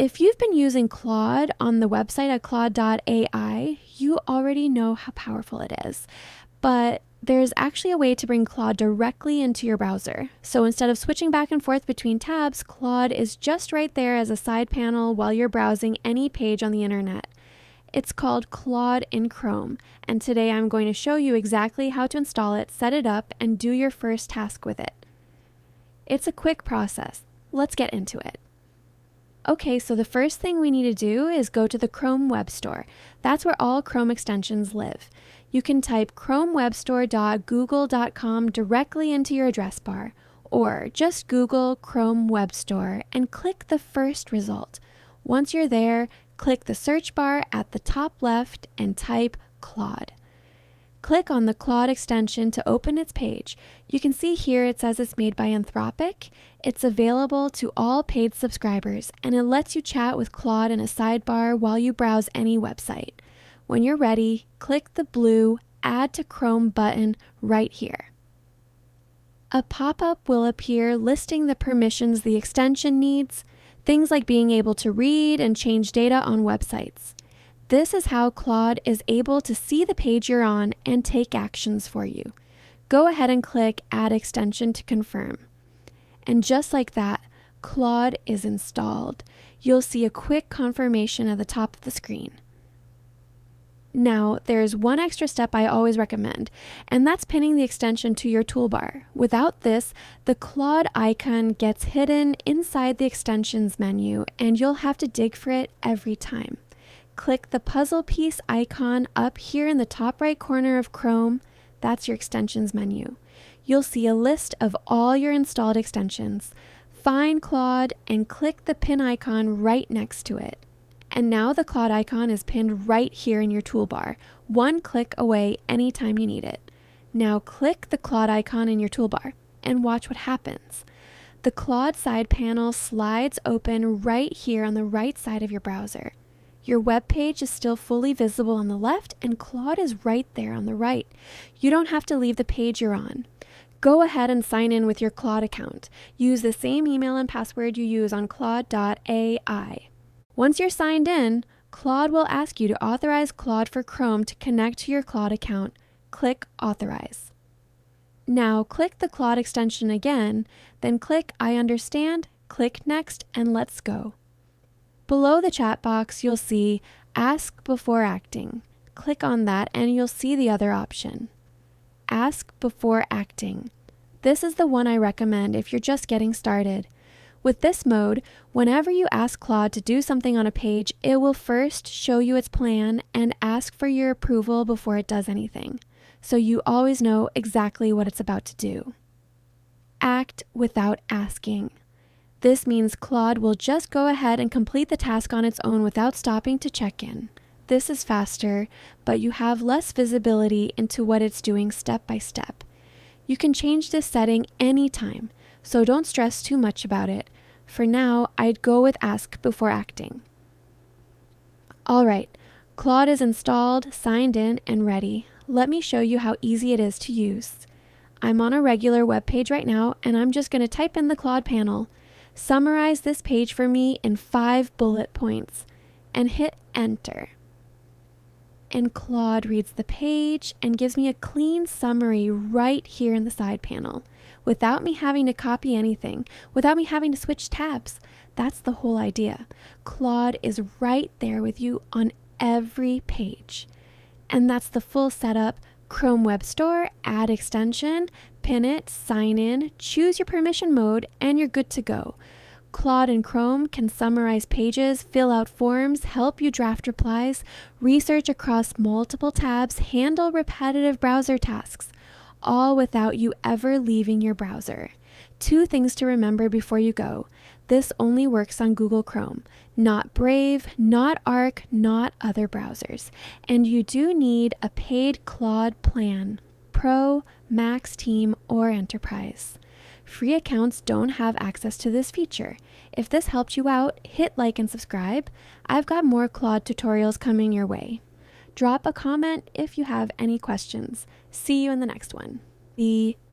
if you've been using Claude on the website at claude.ai, you already know how powerful it is. But there's actually a way to bring Claude directly into your browser. So instead of switching back and forth between tabs, Claude is just right there as a side panel while you're browsing any page on the internet. It's called Claude in Chrome, and today I'm going to show you exactly how to install it, set it up, and do your first task with it. It's a quick process. Let's get into it. Okay, so the first thing we need to do is go to the Chrome Web Store. That's where all Chrome extensions live. You can type chromewebstore.google.com directly into your address bar, or just Google Chrome Web Store and click the first result. Once you're there, click the search bar at the top left and type Claude. Click on the Claude extension to open its page. You can see here it says it's made by Anthropic. It's available to all paid subscribers, and it lets you chat with Claude in a sidebar while you browse any website. When you're ready, click the blue Add to Chrome button right here. A pop-up will appear listing the permissions the extension needs, things like being able to read and change data on websites. This is how Claude is able to see the page you're on and take actions for you. Go ahead and click Add Extension to confirm. And just like that, Claude is installed. You'll see a quick confirmation at the top of the screen. Now, there's one extra step I always recommend, and that's pinning the extension to your toolbar. Without this, the Claude icon gets hidden inside the extensions menu, and you'll have to dig for it every time. Click the puzzle piece icon up here in the top right corner of Chrome. That's your extensions menu. You'll see a list of all your installed extensions. Find Claude and click the pin icon right next to it. And now the Claude icon is pinned right here in your toolbar, one click away anytime you need it. Now click the Claude icon in your toolbar and watch what happens. The Claude side panel slides open right here on the right side of your browser. Your web page is still fully visible on the left, and Claude is right there on the right. You don't have to leave the page you're on. Go ahead and sign in with your Claude account. Use the same email and password you use on claude.ai. Once you're signed in, Claude will ask you to authorize Claude for Chrome to connect to your Claude account. Click Authorize. Now click the Claude extension again, then click I understand, click Next, and let's go. Below the chat box, you'll see Ask Before Acting. Click on that and you'll see the other option. Ask Before Acting. This is the one I recommend if you're just getting started. With this mode, whenever you ask Claude to do something on a page, it will first show you its plan and ask for your approval before it does anything, so you always know exactly what it's about to do. Act without asking. This means Claude will just go ahead and complete the task on its own without stopping to check in. This is faster, but you have less visibility into what it's doing step by step. You can change this setting anytime, so don't stress too much about it. For now, I'd go with Ask Before Acting. Alright, Claude is installed, signed in, and ready. Let me show you how easy it is to use. I'm on a regular web page right now, and I'm just going to type in the Claude panel. Summarize this page for me in 5 bullet points, and hit Enter. And Claude reads the page and gives me a clean summary right here in the side panel, without me having to copy anything, without me having to switch tabs. That's the whole idea. Claude is right there with you on every page. And that's the full setup. Chrome Web Store, add extension, pin it, sign in, choose your permission mode, and you're good to go. Claude in Chrome can summarize pages, fill out forms, help you draft replies, research across multiple tabs, handle repetitive browser tasks, all without you ever leaving your browser. 2 things to remember before you go. This only works on Google Chrome, not Brave, not Arc, not other browsers. And you do need a paid Claude plan, Pro, Max Team, or Enterprise. Free accounts don't have access to this feature. If this helped you out, hit like and subscribe. I've got more Claude tutorials coming your way. Drop a comment if you have any questions. See you in the next one. Bye.